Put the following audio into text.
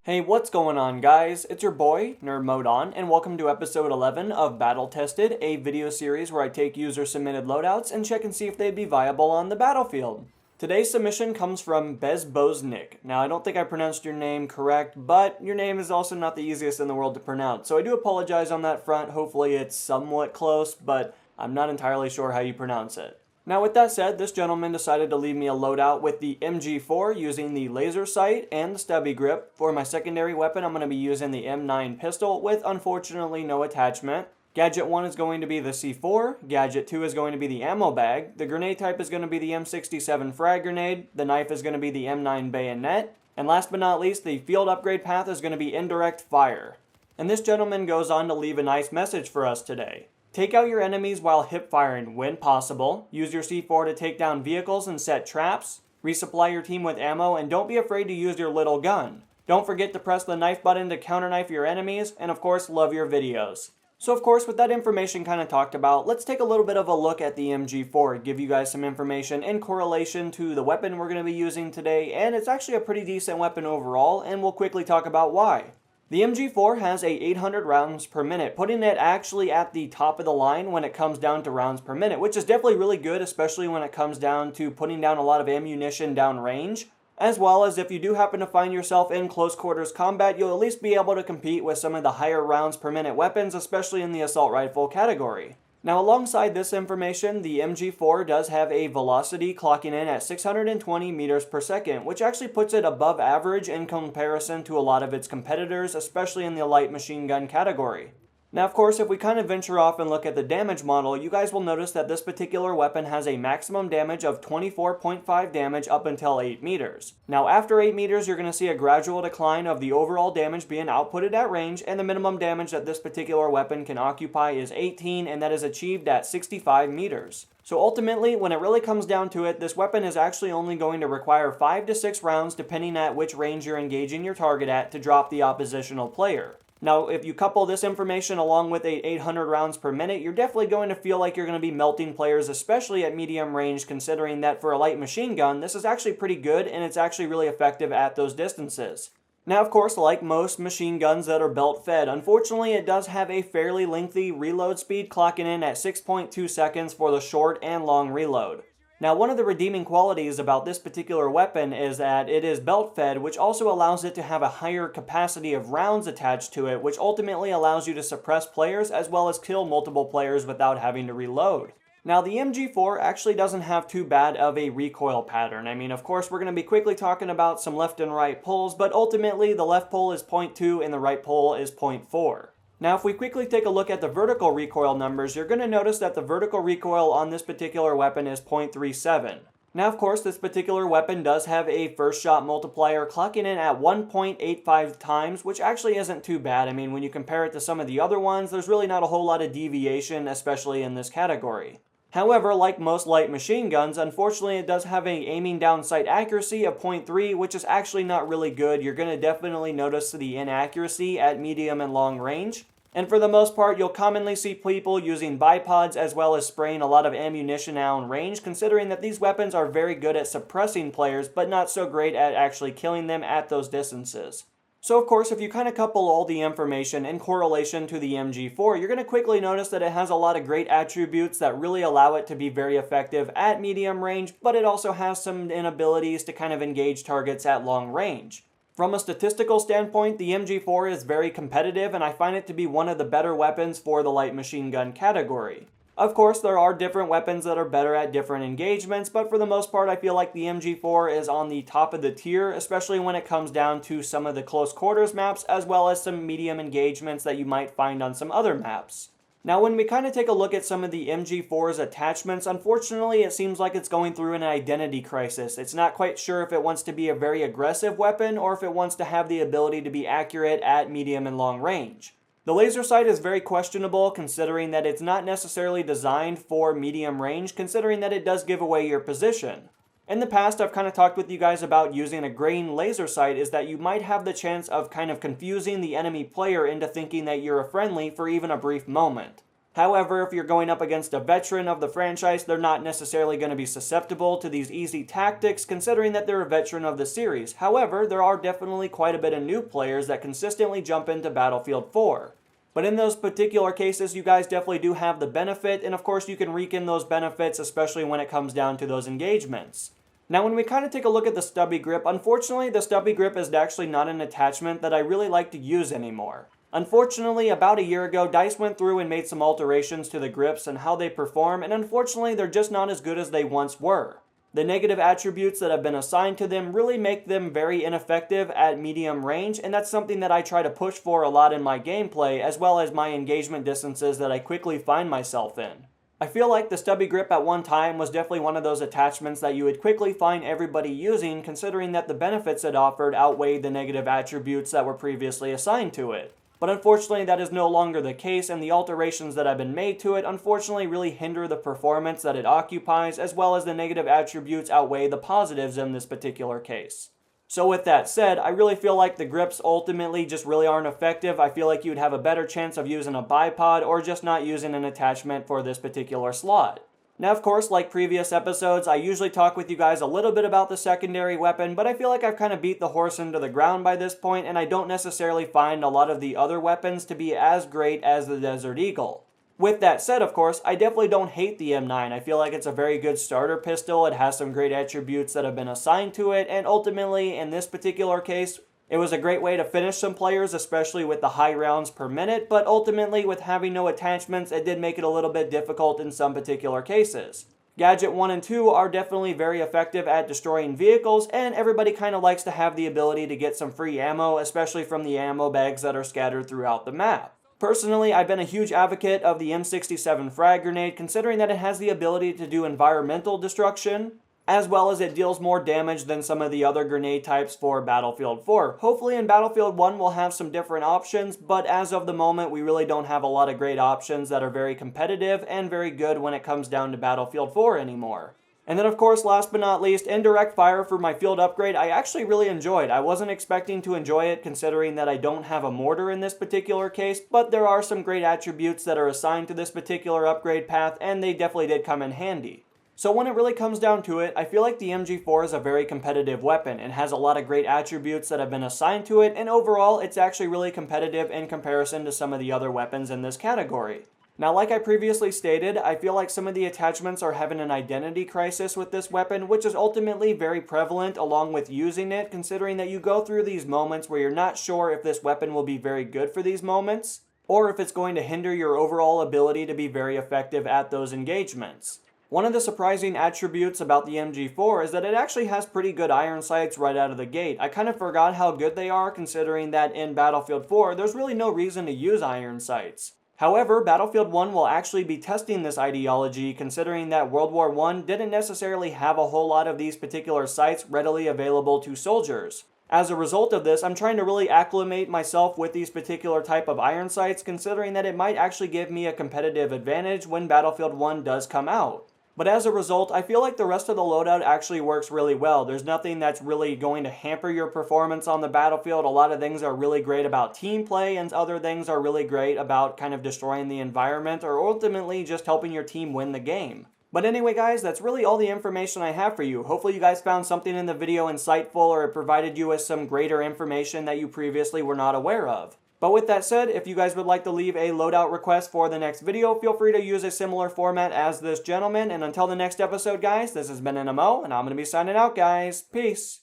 Hey, what's going on, guys? It's your boy, Nerd Mode On, and welcome to episode 11 of Battle Tested, a video series where I take user-submitted loadouts and check and see if they'd be viable on the battlefield. Today's submission comes from Bezbozhnik. Now, I don't think I pronounced your name correct, but your name is also not the easiest in the world to pronounce, so I do apologize on that front. Hopefully it's somewhat close, but I'm not entirely sure how you pronounce it. Now, with that said, this gentleman decided to leave me a loadout with the MG4 using the laser sight and the stubby grip. For my secondary weapon, I'm going to be using the M9 pistol with unfortunately no attachment. Gadget 1 is going to be the C4, Gadget 2 is going to be the ammo bag, the grenade type is going to be the M67 frag grenade, the knife is going to be the M9 bayonet, and last but not least, the field upgrade path is going to be indirect fire. And this gentleman goes on to leave a nice message for us today. Take out your enemies while hip firing when possible. Use your C4 to take down vehicles and set traps. Resupply your team with ammo and don't be afraid to use your little gun. Don't forget to press the knife button to counterknife your enemies, and of course, love your videos. So of course, with that information kind of talked about, let's take a little bit of a look at the MG4, give you guys some information in correlation to the weapon we're going to be using today, and it's actually a pretty decent weapon overall, and we'll quickly talk about why. The MG4 has a 800 rounds per minute, putting it actually at the top of the line when it comes down to rounds per minute, which is definitely really good, especially when it comes down to putting down a lot of ammunition down range. As well as if you do happen to find yourself in close quarters combat, you'll at least be able to compete with some of the higher rounds per minute weapons, especially in the assault rifle category. Now, alongside this information, the MG4 does have a velocity clocking in at 620 meters per second, which actually puts it above average in comparison to a lot of its competitors, especially in the light machine gun category. Now, of course, if we kind of venture off and look at the damage model, you guys will notice that this particular weapon has a maximum damage of 24.5 damage up until 8 meters. Now, after 8 meters, you're going to see a gradual decline of the overall damage being outputted at range, and the minimum damage that this particular weapon can occupy is 18, and that is achieved at 65 meters. So ultimately, when it really comes down to it, this weapon is actually only going to require 5 to 6 rounds, depending at which range you're engaging your target at, to drop the oppositional player. Now, if you couple this information along with 800 rounds per minute, you're definitely going to feel like you're going to be melting players, especially at medium range, considering that for a light machine gun, this is actually pretty good and it's actually really effective at those distances. Now, of course, like most machine guns that are belt-fed, unfortunately it does have a fairly lengthy reload speed, clocking in at 6.2 seconds for the short and long reload. Now, one of the redeeming qualities about this particular weapon is that it is belt-fed, which also allows it to have a higher capacity of rounds attached to it, which ultimately allows you to suppress players as well as kill multiple players without having to reload. Now, the MG4 actually doesn't have too bad of a recoil pattern. I mean, of course, we're going to be quickly talking about some left and right pulls, but ultimately the left pull is 0.2 and the right pull is 0.4. Now, if we quickly take a look at the vertical recoil numbers, you're going to notice that the vertical recoil on this particular weapon is 0.37. Now, of course, this particular weapon does have a first shot multiplier clocking in at 1.85 times, which actually isn't too bad. I mean, when you compare it to some of the other ones, there's really not a whole lot of deviation, especially in this category. However, like most light machine guns, unfortunately it does have an aiming down sight accuracy of 0.3, which is actually not really good. You're going to definitely notice the inaccuracy at medium and long range. And for the most part, you'll commonly see people using bipods as well as spraying a lot of ammunition down range, considering that these weapons are very good at suppressing players, but not so great at actually killing them at those distances. So of course, if you kind of couple all the information in correlation to the MG4, you're going to quickly notice that it has a lot of great attributes that really allow it to be very effective at medium range, but it also has some inabilities to kind of engage targets at long range. From a statistical standpoint, the MG4 is very competitive, and I find it to be one of the better weapons for the light machine gun category. Of course, there are different weapons that are better at different engagements, but for the most part, I feel like the MG4 is on the top of the tier, especially when it comes down to some of the close quarters maps, as well as some medium engagements that you might find on some other maps. Now, when we kind of take a look at some of the MG4's attachments, unfortunately, it seems like it's going through an identity crisis. It's not quite sure if it wants to be a very aggressive weapon or if it wants to have the ability to be accurate at medium and long range. The laser sight is very questionable, considering that it's not necessarily designed for medium range, considering that it does give away your position. In the past, I've kind of talked with you guys about using a grain laser sight, is that you might have the chance of kind of confusing the enemy player into thinking that you're a friendly for even a brief moment. However, if you're going up against a veteran of the franchise, they're not necessarily going to be susceptible to these easy tactics considering that they're a veteran of the series. However, there are definitely quite a bit of new players that consistently jump into Battlefield 4. But in those particular cases, you guys definitely do have the benefit, and of course you can reap in those benefits, especially when it comes down to those engagements. Now when we kind of take a look at the stubby grip, unfortunately the stubby grip is actually not an attachment that I really like to use anymore. Unfortunately, about a year ago, DICE went through and made some alterations to the grips and how they perform, and unfortunately they're just not as good as they once were. The negative attributes that have been assigned to them really make them very ineffective at medium range, and that's something that I try to push for a lot in my gameplay, as well as my engagement distances that I quickly find myself in. I feel like the stubby grip at one time was definitely one of those attachments that you would quickly find everybody using, considering that the benefits it offered outweighed the negative attributes that were previously assigned to it. But unfortunately that is no longer the case, and the alterations that have been made to it unfortunately really hinder the performance that it occupies, as well as the negative attributes outweigh the positives in this particular case. So with that said, I really feel like the grips ultimately just really aren't effective. I feel like you'd have a better chance of using a bipod or just not using an attachment for this particular slot. Now of course, like previous episodes, I usually talk with you guys a little bit about the secondary weapon, but I feel like I've kind of beat the horse into the ground by this point, and I don't necessarily find a lot of the other weapons to be as great as the Desert Eagle. With that said, of course, I definitely don't hate the M9. I feel like it's a very good starter pistol. It has some great attributes that have been assigned to it, and ultimately, in this particular case, it was a great way to finish some players, especially with the high rounds per minute, but ultimately, with having no attachments, it did make it a little bit difficult in some particular cases. Gadget 1 and 2 are definitely very effective at destroying vehicles, and everybody kind of likes to have the ability to get some free ammo, especially from the ammo bags that are scattered throughout the map. Personally, I've been a huge advocate of the M67 frag grenade, considering that it has the ability to do environmental destruction, as well as it deals more damage than some of the other grenade types for Battlefield 4. Hopefully in Battlefield 1 we'll have some different options, but as of the moment we really don't have a lot of great options that are very competitive and very good when it comes down to Battlefield 4 anymore. And then of course, last but not least, indirect fire for my field upgrade I actually really enjoyed. I wasn't expecting to enjoy it considering that I don't have a mortar in this particular case, but there are some great attributes that are assigned to this particular upgrade path, and they definitely did come in handy. So when it really comes down to it, I feel like the MG4 is a very competitive weapon and has a lot of great attributes that have been assigned to it, and overall it's actually really competitive in comparison to some of the other weapons in this category. Now, like I previously stated, I feel like some of the attachments are having an identity crisis with this weapon, which is ultimately very prevalent along with using it, considering that you go through these moments where you're not sure if this weapon will be very good for these moments, or if it's going to hinder your overall ability to be very effective at those engagements. One of the surprising attributes about the MG4 is that it actually has pretty good iron sights right out of the gate. I kind of forgot how good they are, considering that in Battlefield 4 there's really no reason to use iron sights. However, Battlefield 1 will actually be testing this ideology, considering that World War I didn't necessarily have a whole lot of these particular sights readily available to soldiers. As a result of this, I'm trying to really acclimate myself with these particular type of iron sights, considering that it might actually give me a competitive advantage when Battlefield 1 does come out. But as a result, I feel like the rest of the loadout actually works really well. There's nothing that's really going to hamper your performance on the battlefield. A lot of things are really great about team play, and other things are really great about kind of destroying the environment or ultimately just helping your team win the game. But anyway guys, that's really all the information I have for you. Hopefully you guys found something in the video insightful, or it provided you with some greater information that you previously were not aware of. But with that said, if you guys would like to leave a loadout request for the next video, feel free to use a similar format as this gentleman. And until the next episode, guys, this has been NMO, and I'm going to be signing out, guys. Peace.